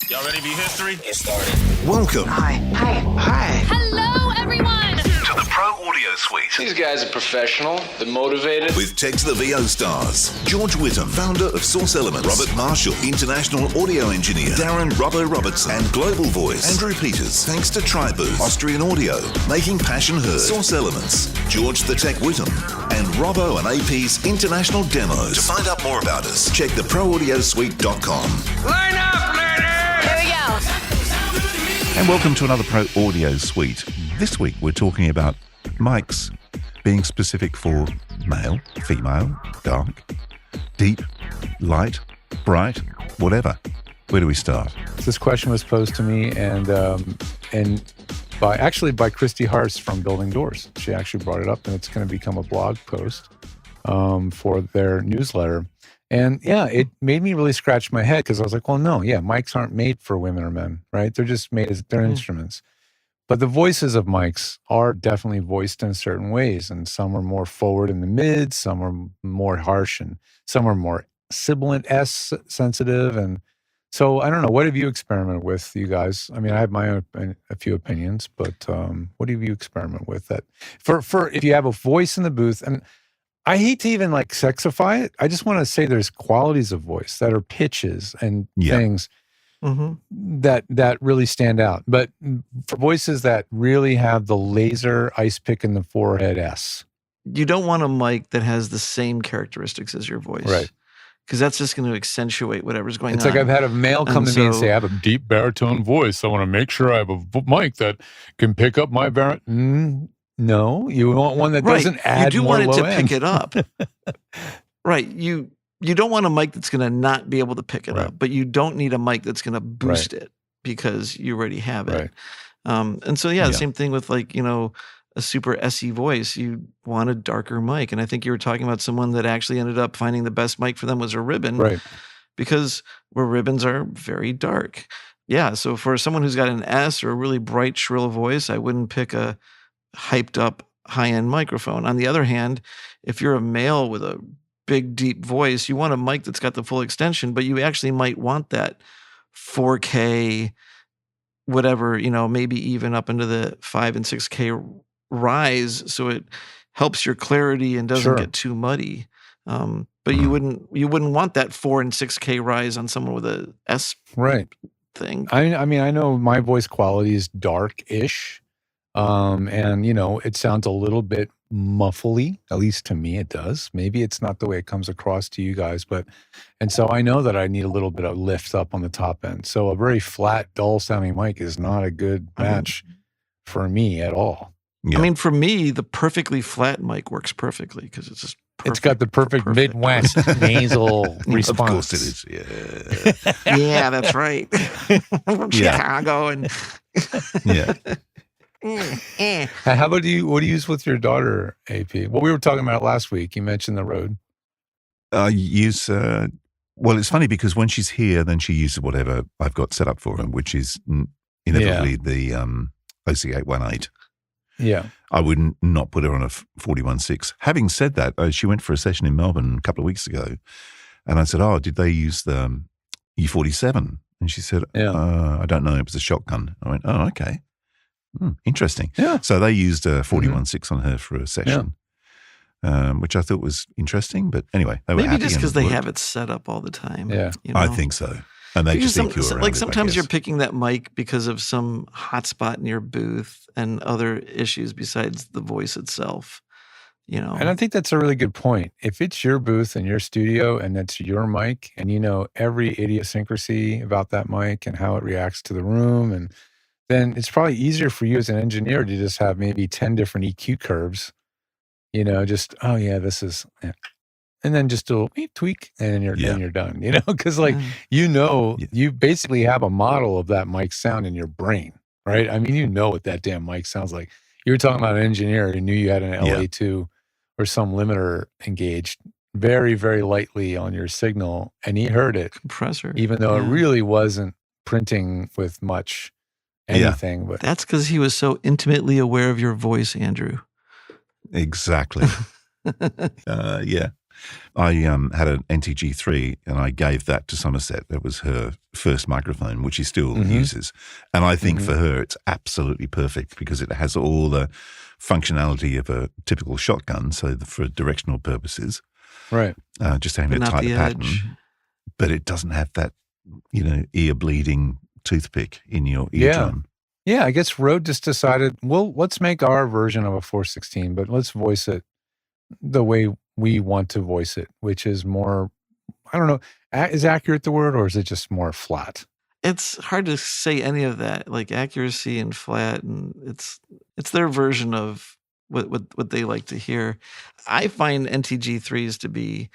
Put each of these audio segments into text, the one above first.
Y'all ready to be history? Get started. Welcome. Hi. Hello, everyone. To the Pro Audio Suite. These guys are professional. They're motivated. With Text the VO stars. George Whittam, founder of Source Elements. Robert Marshall, international audio engineer. Darren Robbo Robertson, and global voice. Andrew Peters, thanks to Tribooth, Austrian Audio, making passion heard. Source Elements. George the Tech Whittam, and Robbo and AP's international demos. To find out more about us, check theproaudiosuite.com. Line up, ladies! Here we go. And welcome to another Pro Audio Suite. This week we're talking about mics being specific for male, female, dark, deep, light, bright, whatever. Where do we start? This question was posed to me and by Christy Harst from Building Doors. She actually brought it up, and it's going to become a blog post for their newsletter. And yeah, it made me really scratch my head because I was like, well, no, mics aren't made for women or men, right? They're just made as they're instruments. But the voices of mics are definitely voiced in certain ways, and some are more forward in the mid, some are more harsh, and some are more sibilant S sensitive. And so I don't know. What have you experimented with, you guys? I mean, I have my own a few opinions, but what have you experimented with that for if you have a voice in the booth? And I hate to even like sexify it. I just want to say there's qualities of voice that are pitches and things that really stand out. But for voices that really have the laser ice pick in the forehead S. You don't want a mic that has the same characteristics as your voice. Right. Because that's just going to accentuate whatever's going on. It's like I've had a male come to me and say, I have a deep baritone voice. I want to make sure I have a mic that can pick up my baritone. No, you want one that doesn't add more low end. You do want it to pick it up. Right. You don't want a mic that's going to not be able to pick it up, but you don't need a mic that's going to boost it because you already have it. And so, the same thing with like, a super SE voice. You want a darker mic. And I think you were talking about someone that actually ended up finding the best mic for them was a ribbon. Right. Because where ribbons are very dark. Yeah. So for someone who's got an S or a really bright, shrill voice, I wouldn't pick a hyped up high-end microphone. On the other hand, if you're a male with a big, deep voice, you want a mic that's got the full extension, but you actually might want that 4K, whatever, maybe even up into the 5 and 6K rise, so it helps your clarity and doesn't get too muddy. But you wouldn't want that 4 and 6K rise on someone with a S thing. I mean, I know my voice quality is dark-ish. And it sounds a little bit muffly, at least to me it does. Maybe it's not the way it comes across to you guys, and so I know that I need a little bit of lift up on the top end. So a very flat, dull sounding mic is not a good match for me at all. Yeah. I mean, for me, the perfectly flat mic works perfecly because it's just perfect. It's got the perfect Midwest nasal response. Of course it is, yeah. Yeah, that's right. From Chicago and... How about what do you use with your daughter, AP? Well, we were talking about it last week. You mentioned the Rode. Well, it's funny because when she's here, then she uses whatever I've got set up for her, which is inevitably the OC818. Yeah. I would not put her on a 41.6. Having said that, she went for a session in Melbourne a couple of weeks ago, and I said, did they use the E47? And she said, I don't know. It was a shotgun. I went, okay. Interesting. Yeah. So they used a 41.6 on her for a session, which I thought was interesting. But anyway, they were maybe happy just because they have it set up all the time. Yeah, I think so. And they just EQ around like it, sometimes you're picking that mic because of some hotspot in your booth and other issues besides the voice itself. And I think that's a really good point. If it's your booth and your studio and that's your mic, and every idiosyncrasy about that mic and how it reacts to the room, and then it's probably easier for you as an engineer to just have maybe 10 different EQ curves, this is, and then just do a tweak and you're done, because you basically have a model of that mic sound in your brain, right? I mean, what that damn mic sounds like. You were talking about an engineer who knew you had an LA2 or some limiter engaged very, very lightly on your signal, and he heard it. Compressor. Even though it really wasn't printing with much anything. But that's because he was so intimately aware of your voice, Andrew. Exactly. I had an NTG3 and I gave that to Somerset. That was her first microphone, which she still uses. And I think for her, it's absolutely perfect because it has all the functionality of a typical shotgun. So for directional purposes, right? Just having a tighter pattern, but it doesn't have that, ear bleeding toothpick in your eardrum. Yeah, I guess Rode just decided, well, let's make our version of a 416, but let's voice it the way we want to voice it, which is more, I don't know, is accurate the word, or is it just more flat? It's hard to say any of that, like accuracy and flat, and it's their version of what they like to hear. I find NTG3s to be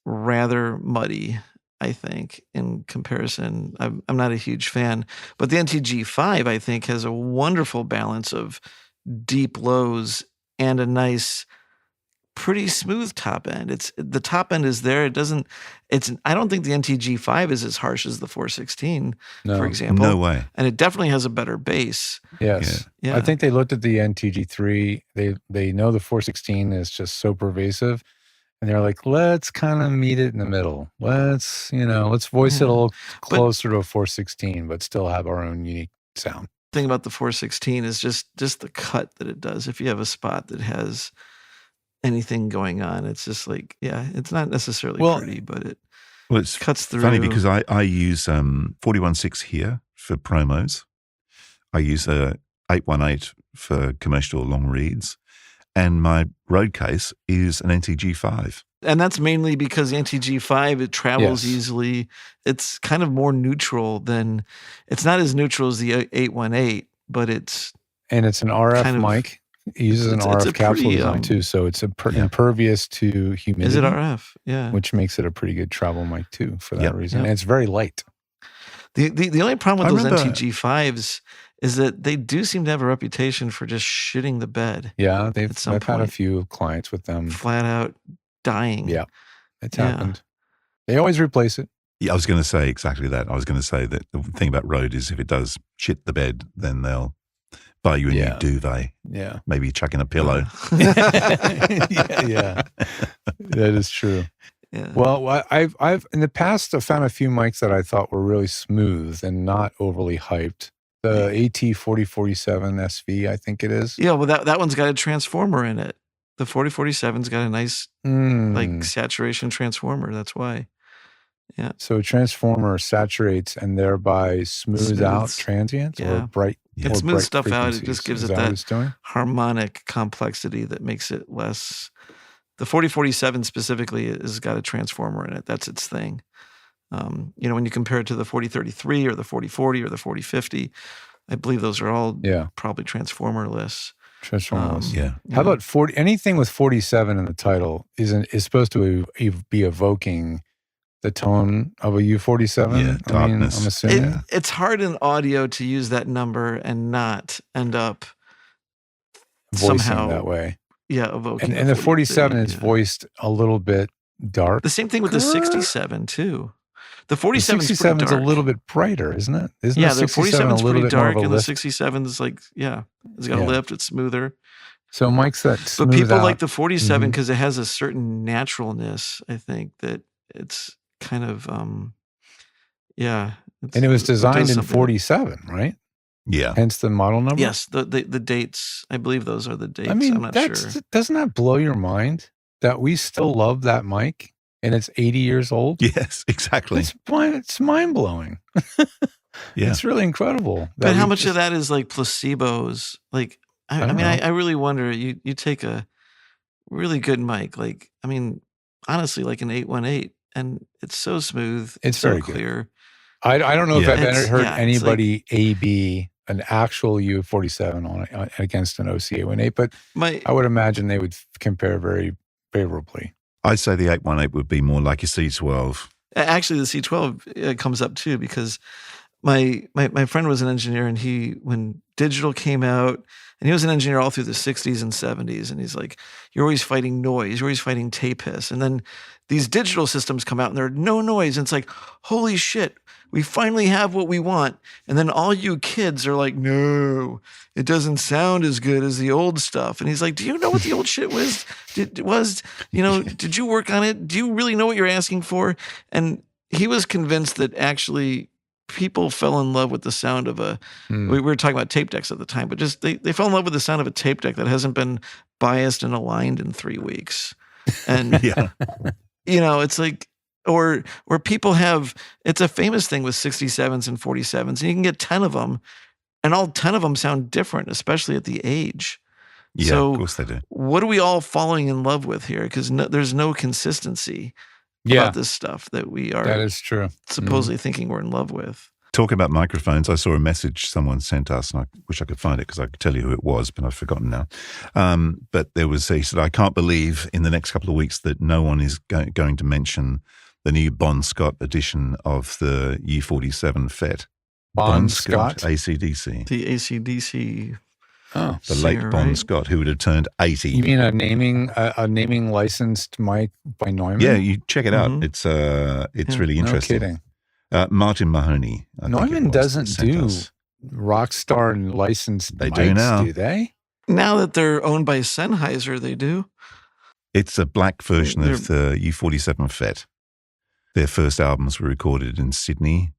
rather muddy, I think, in comparison. I'm not a huge fan, but the NTG5, I think, has a wonderful balance of deep lows and a nice, pretty smooth top end. The top end is there. I don't think the NTG5 is as harsh as the 416, for example. No way. And it definitely has a better bass. Yes. Yeah. I think they looked at the NTG3. They know the 416 is just so pervasive. And they're like, let's kind of meet it in the middle. Let's voice it a little closer to a 416, but still have our own unique sound. The thing about the 416 is just the cut that it does. If you have a spot that has anything going on, it's just like, it's not necessarily pretty, but it cuts through. Funny because I use 416 here for promos. I use a 818 for commercial long reads. And my Rode case is an NTG5. And that's mainly because the NTG5, it travels easily. It's kind of more neutral than, it's not as neutral as the 818, but it's... And it's an RF mic. It uses an RF capsule design too, so it's impervious to humidity. Is it RF? Yeah. Which makes it a pretty good travel mic too, for that reason. And it's very light. The only problem with those NTG5s is that they do seem to have a reputation for just shitting the bed. Yeah, I've had a few clients with them. Flat out dying. Yeah, it's happened. They always replace it. Yeah, I was going to say exactly that. I was going to say that the thing about Rode is if it does shit the bed, then they'll buy you a new duvet. Yeah. Maybe chuck in a pillow. Yeah. That is true. Yeah. Well, I've in the past I've found a few mics that I thought were really smooth and not overly hyped. The AT4047 SV, I think it is. Yeah, well, that one's got a transformer in it. The 4047's got a nice like saturation transformer. That's why. Yeah. So transformer saturates and thereby smooths out transients or bright. It smooths stuff out. It just gives it that harmonic complexity that makes it less. The 4047 specifically has got a transformer in it. That's its thing. When you compare it to the 4033 or the 4040 or the 4050, I believe those are all probably transformerless. Transformerless. How about anything with 47 in the title is supposed to be evoking the tone of a U47? Yeah, darkness. I'm assuming. It's hard in audio to use that number and not end up voicing somehow that way. Yeah, evoking. And the 47 is voiced a little bit dark. The same thing with the 67 too. The 47 is a little bit brighter, isn't it? The 47 is pretty dark, and the 67 is like, it's got a lift, it's smoother. So mics that smooth But people out. like the 47 because it has a certain naturalness, I think, that it's kind of, and it was designed in 47, right? Yeah. Hence the model number? Yes, the dates, I believe those are the dates. I'm not sure. Doesn't that blow your mind that we still love that mic? And it's 80 years old? Yes, exactly. It's mind-blowing. It's really incredible. But how much of that is like placebos? Like, I really wonder, you take a really good mic, like, honestly, like an 818, and it's so smooth. It's so very clear. Good. I don't know if I've ever heard anybody AB an actual U47 against an OC818, but I would imagine they would compare very favorably. I'd say the 818 would be more like a C12. Actually, the C12 comes up too because my friend was an engineer, and he, when digital came out, and he was an engineer all through the 60s and 70s. And he's like, you're always fighting noise. You're always fighting tape hiss. And then these digital systems come out and there are no noise. And it's like, holy shit, we finally have what we want. And then all you kids are like, no, it doesn't sound as good as the old stuff. And he's like, do you know what the old shit was? Did you work on it? Do you really know what you're asking for? And he was convinced that actually people fell in love with the sound of we were talking about tape decks at the time, but just they fell in love with the sound of a tape deck that hasn't been biased and aligned in 3 weeks. And, it's like, or people have, it's a famous thing with 67s and 47s, and you can get 10 of them, and all 10 of them sound different, especially at the age. Yeah, so of course they do. What are we all falling in love with here? Because there's no consistency about this stuff that we are that is true. supposedly thinking we're in love with. Talking about microphones, I saw a message someone sent us, and I wish I could find it because I could tell you who it was, but I've forgotten now. But he said, I can't believe in the next couple of weeks that no one is going to mention the new Bon Scott edition of the U47 FET. Bon Scott? AC/DC. The AC/DC. Oh, the late Bon right? Scott, who would have turned 80. You mean a naming licensed mic by Neumann? Yeah, you check it out. Mhm. It's really interesting. No kidding. Martin Mahoney. I think Neumann it was, doesn't sent do us. Rockstar and licensed They mics, do now. do they? Now that they're owned by Sennheiser, they do. It's a black version of the U47 FET. Their first albums were recorded in Sydney.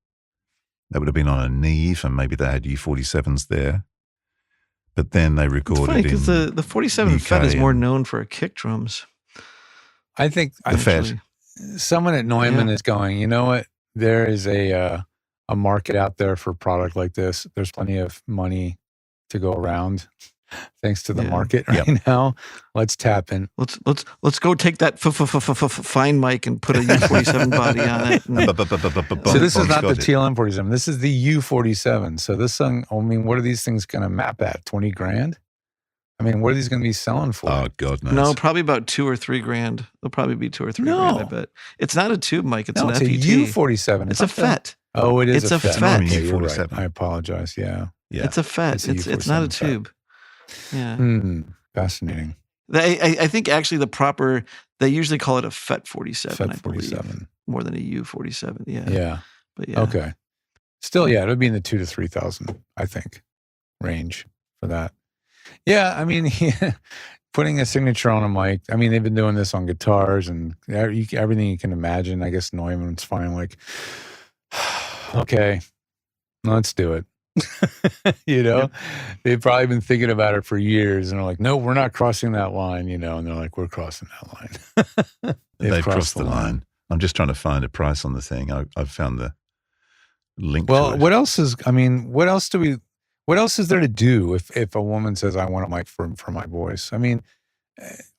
They would have been on a Neve, and maybe they had U47s there. But then they It's recorded funny because in the 47 UK FET is more and- known for kick drums. I think The FET. actually. someone at Neumann Yeah. is going, you know what? There is a market out there for a product like this. There's plenty of money to go around thanks to the Yeah. market right now. Let's tap in. Let's go take that fine mic and put a U47 body on it. And So this is Bon not the Scott. TLM47. This is the U47. So this thing, I mean, what are these things going to map at? 20 grand? I mean, what are these going to be selling for? Oh, God knows. no, probably about $2 or $3 grand. They'll probably be $2 or $3 grand, I bet. It's not a tube mic. It's no, an it's a FET. U47. It's a not the- FET. Oh, it is It's a FET. FET. Okay, you're right. U47. I apologize. Yeah. Yeah. It's a FET. It's a It's not a U47 FET. tube. Yeah. Fascinating. I think actually they usually call it a FET 47, FET I believe, 47. more than a U47. Yeah. Yeah. But yeah. Okay. Still, yeah, it would be in the 2,000 to 3,000, I think, range for that. Yeah, I mean, putting a signature on a mic. I mean, they've been doing this on guitars and everything you can imagine. I guess Neumann's fine. Like, okay, let's do it. They've probably been thinking about it for years, and they're like, "No, we're not crossing that line," and they're like, "We're crossing that line." They've crossed the line. I'm just trying to find a price on the thing. I've found the link to Well, it. what else is? I mean, what else is there to do if a woman says, "I want a mic for my voice"? I mean,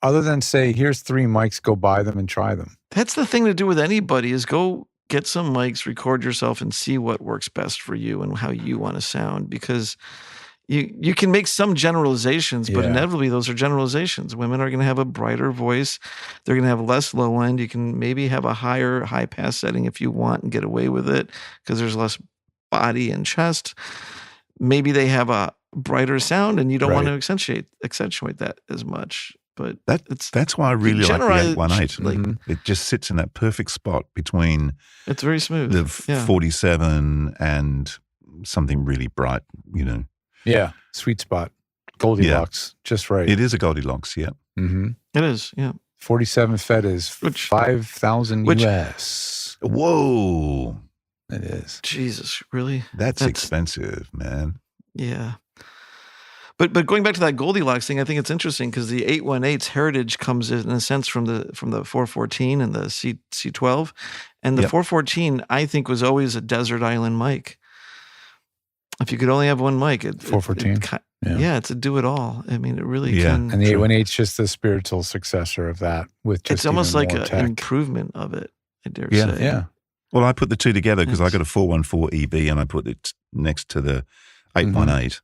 other than say, "Here's 3 mics, go buy them and try them." That's the thing to do with anybody is go get some mics, record yourself, and see what works best for you and how you want to sound. Because you can make some generalizations, but Yeah. inevitably those are generalizations. Women are going to have a brighter voice. They're going to have less low end. You can maybe have a higher high pass setting if you want and get away with it because there's less body and chest. Maybe they have a brighter sound and you don't want to accentuate that as much. But that's why I really like the generalize, 818. like- It just sits in that perfect spot between it's very smooth. the Yeah. 47 and something really bright, Yeah, sweet spot, Goldilocks, just right. It is a Goldilocks, yeah. Mm-hmm. It is, yeah. 47 FET is Which- 5,000 which- US. Whoa. It is. Jesus, really? That's expensive, man. Yeah. But going back to that Goldilocks thing, I think it's interesting because the 818's heritage comes in a sense from the 414 and the C12. And the 414, I think, was always a desert island mic. If you could only have one mic, 414? Yeah, it's a do-it-all. I mean, it really Yeah. can. And the 818's just the spiritual successor of that with just It's almost even like more an tech. improvement of it, I dare Yeah. say. Yeah. Well, I put the two together because I It's- got a 414 EB and I put it next to the 818.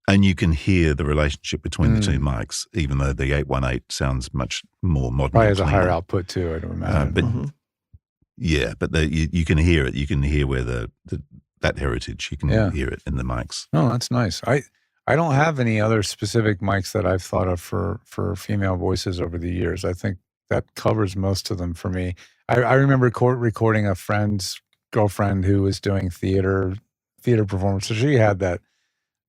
And you can hear the relationship between the two mics, even though the 818 sounds much more modern. Probably and has a higher cleaner. output too, I'd imagine. But Mhm. yeah, but you can hear it. You can hear where the that heritage. You can hear it in the mics. Oh, that's nice. I don't have any other specific mics that I've thought of for female voices over the years. I think that covers most of them for me. I remember recording a friend's girlfriend who was doing theater performance. So she had that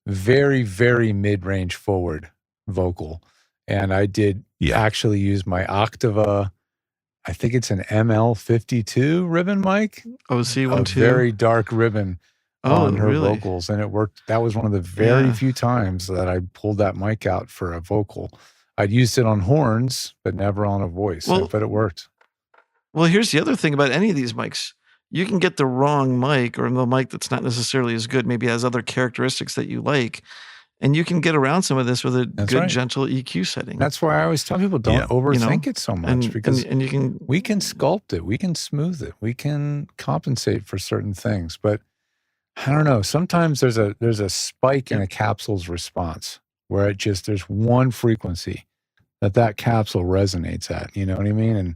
very, very mid-range forward vocal. And I did actually use my Octava, I think it's an ML52 ribbon mic. Oh, C12. A very dark ribbon on her vocals. And it worked. That was one of the very few times that I pulled that mic out for a vocal. I'd used it on horns, but never on a voice. But it worked. Well, here's the other thing about any of these mics. You can get the wrong mic or the mic that's not necessarily as good, maybe has other characteristics that you like, and you can get around some of this with a gentle EQ setting. That's why I always tell people don't overthink it so much, because we can sculpt it, we can smooth it, we can compensate for certain things. But I don't know, sometimes there's a spike in a capsule's response where there's one frequency that capsule resonates at, you know what I mean? And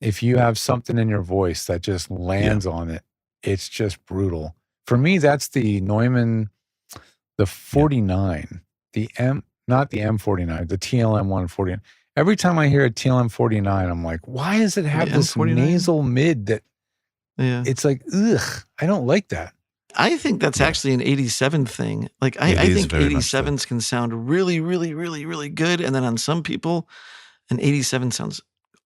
if you have something in your voice that just lands on it, it's just brutal. For me, that's the Neumann, the 49, not the M49, the TLM 149. Every time I hear a TLM 49, I'm like, why does it have this M49? Nasal mid that it's like, ugh, I don't like that. I think that's actually an 87 thing. Like I think 87s can sound really, really, really, really good. And then on some people, an 87 sounds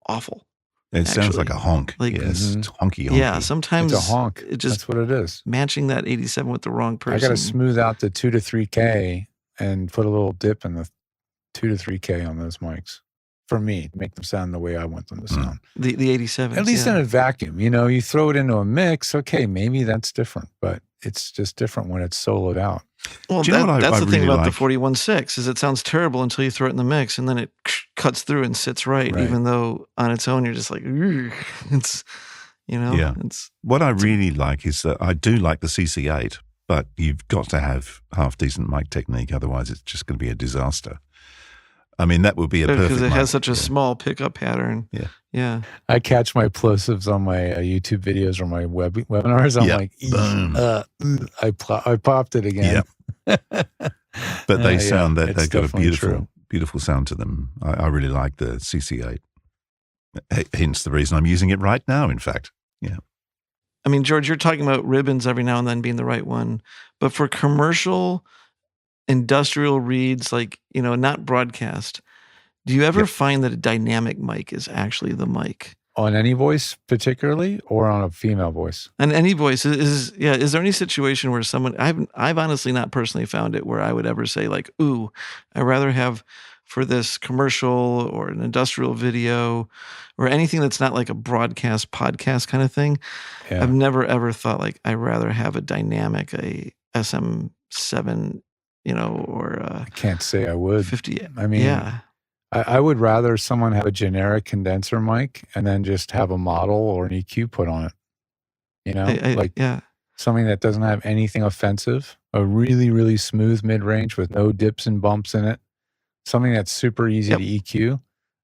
awful. It sounds like a honk. Like, it's honky. Yeah, sometimes it's a honk. That's what it is. Matching that 87 with the wrong person. I got to smooth out the 2 to 3K and put a little dip in the 2 to 3K on those mics. For me, to make them sound the way I want them to sound. The 87s. At least in a vacuum. You know, you throw it into a mix, okay, maybe that's different, but it's just different when it's soloed out. Well, that's the thing about the 41.6 is it sounds terrible until you throw it in the mix, and then it cuts through and sits right. Even though on its own you're just like, it's, you know. What I really like is that I do like the CC8, but you've got to have half decent mic technique, otherwise it's just going to be a disaster. I mean, that would be a perfect because it mic. has such a small pickup pattern. Yeah. I catch my plosives on my YouTube videos or my webinars. I'm like, I popped it again. But they sound that they've got a beautiful sound to them. I really like the CC8. Hence the reason I'm using it right now, in fact. Yeah. I mean, George, you're talking about ribbons every now and then being the right one. But for commercial, industrial reads, like, you know, not broadcast, do you ever find that a dynamic mic is actually the mic? On any voice particularly, or on a female voice? On any voice. Is there any situation where someone, I've honestly not personally found it where I would ever say like, ooh, I'd rather have for this commercial or an industrial video or anything that's not like a broadcast podcast kind of thing. Yeah. I've never ever thought like, I'd rather have a dynamic, a SM7, you know, or I can't say I would. 50. I mean, I would rather someone have a generic condenser mic and then just have a model or an EQ put on it. You know, something that doesn't have anything offensive, a really, really smooth mid-range with no dips and bumps in it. Something that's super easy to EQ.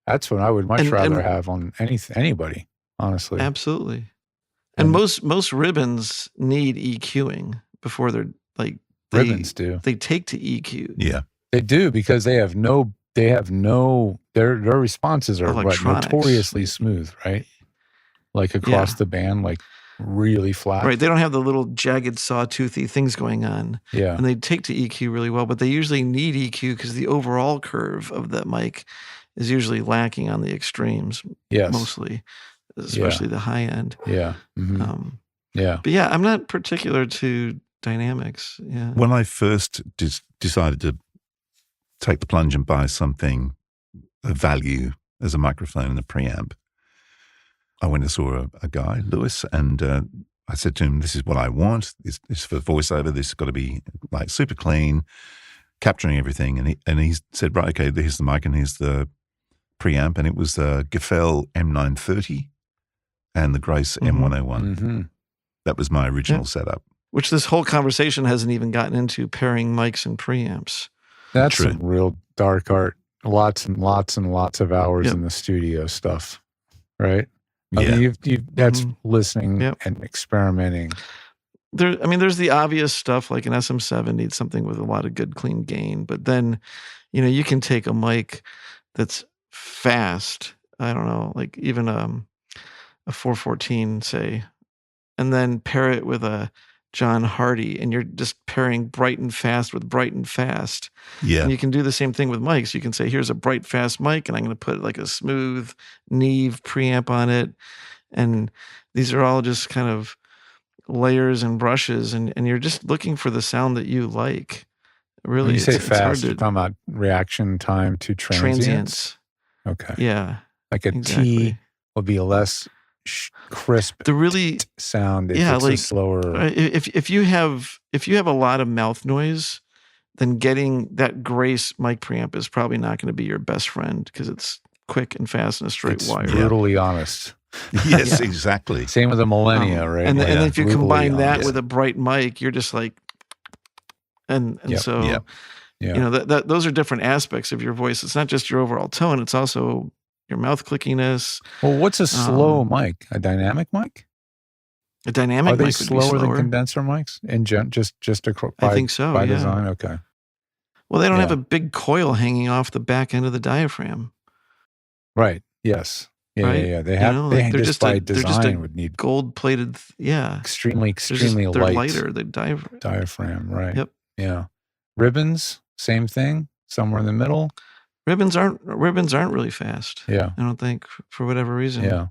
That's what I would much rather have on anybody, honestly. Absolutely. And most ribbons need EQing before they're like, ribbons do. They take to EQ. Yeah. They do, because their responses are notoriously smooth, right? Like across the band, like really flat. Right. They don't have the little jagged sawtoothy things going on. Yeah. And they take to EQ really well, but they usually need EQ because the overall curve of that mic is usually lacking on the extremes. Yes. Mostly, especially the high end. Yeah. Mm-hmm. But yeah, I'm not particular to dynamics. Yeah. When I first decided to take the plunge and buy something of value as a microphone and a preamp, I went and saw a guy, Lewis, and I said to him, this is what I want. It's for voiceover. This has got to be like super clean, capturing everything. And he said, right, okay, here's the mic and here's the preamp. And it was the Gefell M930 and the Grace M101. Mm-hmm. That was my original setup. Which this whole conversation hasn't even gotten into, pairing mics and preamps. That's some real dark art. Lots and lots and lots of hours in the studio stuff, right? I mean, that's listening and experimenting. there's the obvious stuff like an SM7 needs something with a lot of good clean gain, but then, you can take a mic that's fast. I don't know, like even a 414, say, and then pair it with a John Hardy, and you're just pairing bright and fast with bright and fast. Yeah. And you can do the same thing with mics. You can say, here's a bright, fast mic, and I'm going to put like a smooth Neve preamp on it. And these are all just kind of layers and brushes, and you're just looking for the sound that you like. Really, when you say it's hard fast, to- you're talking about reaction time to transients. Okay. Yeah. Like a Exactly. T will be a less crisp The really sound if Yeah, it's like, a slower. if you have a lot of mouth noise, then getting that Grace mic preamp is probably not going to be your best friend because it's quick and fast and a straight It's wire. brutally honest. Yes, Yeah. exactly. Same with the Millennia, right? And, Like, and if you brutally combine that honest. with a bright mic, you're just like, and Yep, so yep. Yeah. that those are different aspects of your voice. It's not just your overall tone; it's also your mouth clickiness. Well, what's a slow mic? A dynamic mic? A dynamic Are they mic would be slower than slower. condenser mics? In just by, I think so. by Yeah. design. Okay. Well, they don't have Yeah. a big coil hanging off the back end of the diaphragm. Right. Yes. Yeah. Right? Yeah. They You have. know, they like, they're just just by they're just design would need Gold-plated, yeah. extremely They're light lighter. The diaphragm. diaphragm. Right. Yep. Yeah. Ribbons. Same thing. Somewhere in the middle. Ribbons aren't really fast. Yeah. I don't think for whatever reason. Yeah.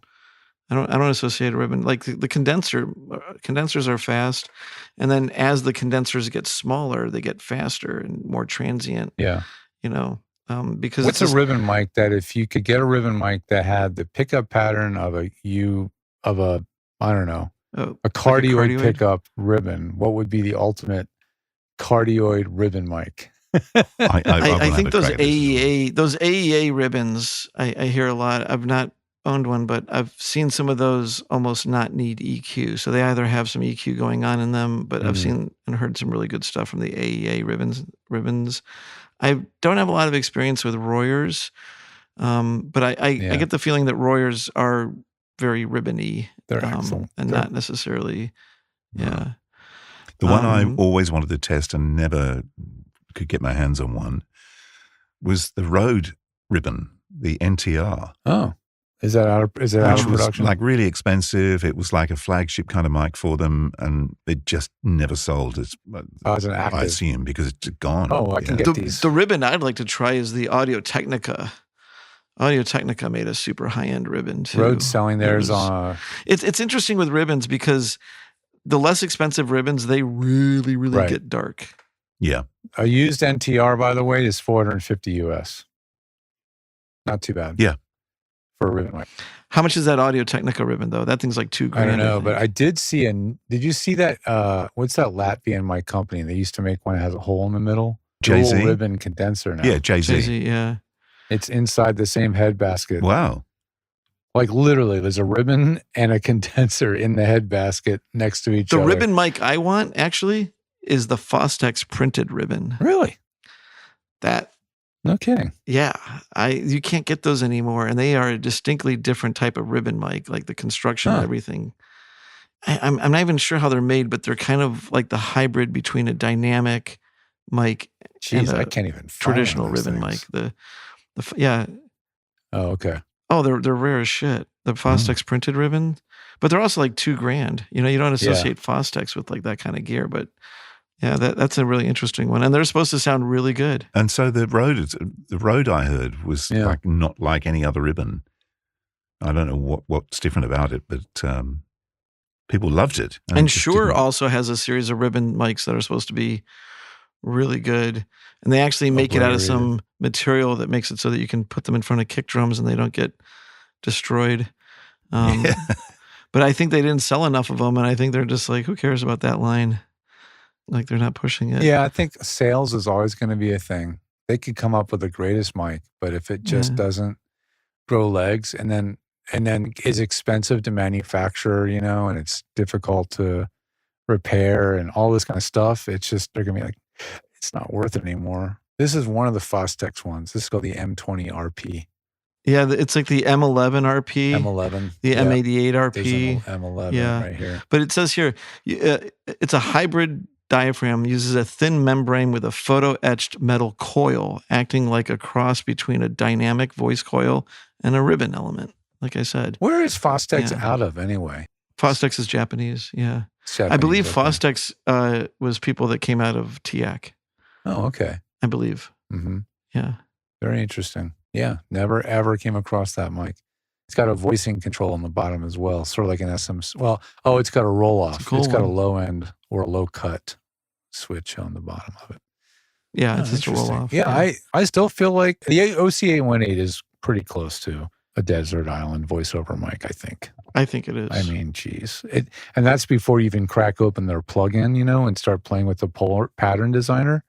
I don't associate a ribbon like the condensers are fast, and then as the condensers get smaller, they get faster and more transient. Yeah. Because What's a ribbon mic that if you could get a ribbon mic that had the pickup pattern of a I don't know, a cardioid cardioid? pickup ribbon, what would be the ultimate cardioid ribbon mic? I think those AEA. AEA ribbons, I hear a lot. I've not owned one, but I've seen some of those almost not need EQ. So they either have some EQ going on in them, but I've seen and heard some really good stuff from the AEA ribbons. I don't have a lot of experience with Royers, but I get the feeling that Royers are very ribbony. They're excellent. And not necessarily, yeah. The one I always wanted to test and never could get my hands on one was the Rode ribbon, the NTR. Oh, is that out of Which was production? like really expensive. It was like a flagship kind of mic for them, and it just never sold. It's as an I active. assume because it's gone. Oh, I can Yeah. get these. The ribbon I'd like to try is the Audio Technica. Audio Technica made a super high-end ribbon too. Rode selling theirs It was- on. It's interesting with ribbons because the less expensive ribbons, they really Right. get dark. Yeah. A used NTR, by the way, is $450 US. Not too bad. Yeah. For a ribbon mic. How much is that Audio Technica ribbon though? That thing's like $2,000. I don't know, think. but I did see did you see that? What's that Latvian mic company? They used to make one that has a hole in the middle. Jay-Z? Dual ribbon condenser now. Yeah, Jay-Z. Jay-Z, yeah. It's inside the same head basket. Wow. Like literally, there's a ribbon and a condenser in the head basket next to each The other. ribbon mic I want actually is the Fostex printed ribbon. Really? That No kidding. Yeah, you can't get those anymore, and they are a distinctly different type of ribbon mic, like the construction and everything. I'm not even sure how they're made, but they're kind of like the hybrid between a dynamic mic Jeez, and I a can't even find traditional one of those ribbon things. mic. Yeah. Oh, okay. Oh, they're rare as shit. The Fostex printed ribbon, but they're also like $2,000. You know, you don't associate Fostex with like that kind of gear, but yeah, that's a really interesting one, and they're supposed to sound really good. And so the Rode I heard was like not like any other ribbon. I don't know what's different about it, but people loved it. And it just Shure didn't- also has a series of ribbon mics that are supposed to be really good. And they actually make it out of some material that makes it so that you can put them in front of kick drums and they don't get destroyed. But I think they didn't sell enough of them. And I think they're just like, who cares about that line? Like they're not pushing it. Yeah, I think sales is always going to be a thing. They could come up with the greatest mic, but if it just doesn't grow legs and then is expensive to manufacture, and it's difficult to repair and all this kind of stuff, it's just, they're going to be like, it's not worth it anymore. This is one of the Fostex ones. This is called the M20 RP. Yeah, it's like the M11 RP. M11. The M88 RP. There's M11 right here. But it says here, it's a hybrid diaphragm, uses a thin membrane with a photo-etched metal coil, acting like a cross between a dynamic voice coil and a ribbon element, like I said. Where is Fostex out of anyway? Fostex is Japanese, yeah. Japanese, I believe okay. Fostex was people that came out of TIAC. Oh, okay. I believe. Mm-hmm. Yeah. Very interesting. Yeah, never ever came across that mic. It's got a voicing control on the bottom as well, sort of like an SM. Well, it's got a roll off. It's got a low end or a low cut switch on the bottom of it. Yeah, it's just a roll off. Yeah, I still feel like the OC818 is pretty close to a desert island voiceover mic, I think. I think it is. I mean, geez. And that's before you even crack open their plugin, and start playing with the polar pattern designer.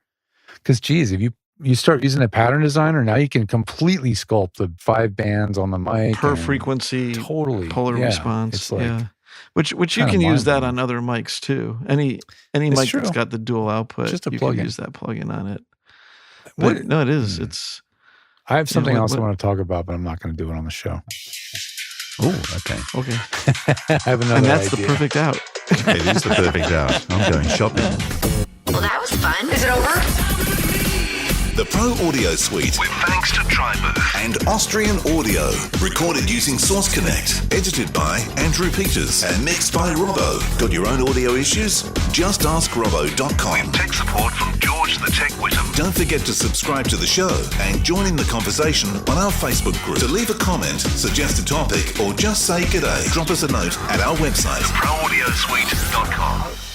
Because, geez, if you start using a pattern designer, now you can completely sculpt the 5 bands on the mic. Per frequency, totally polar response. It's like, Which you can use that on other mics too. Any mic that's got the dual output, just you can use that plugin on it. But no, it is. It's. I have something else I want to talk about, but I'm not going to do it on the show. Oh, okay. Okay. I have another And that's idea. the perfect out. It is the perfect out. I'm going shopping. Well, that was fun. Is it over? The Pro Audio Suite, with thanks to Tribooth and Austrian Audio. Recorded using Source Connect. Edited by Andrew Peters and mixed by Robbo. Got your own audio issues? Just ask Robbo.com. With tech support from George the Tech Whittam. Don't forget to subscribe to the show and join in the conversation on our Facebook group. To leave a comment, suggest a topic, or just say g'day, drop us a note at our website, proaudiosuite.com.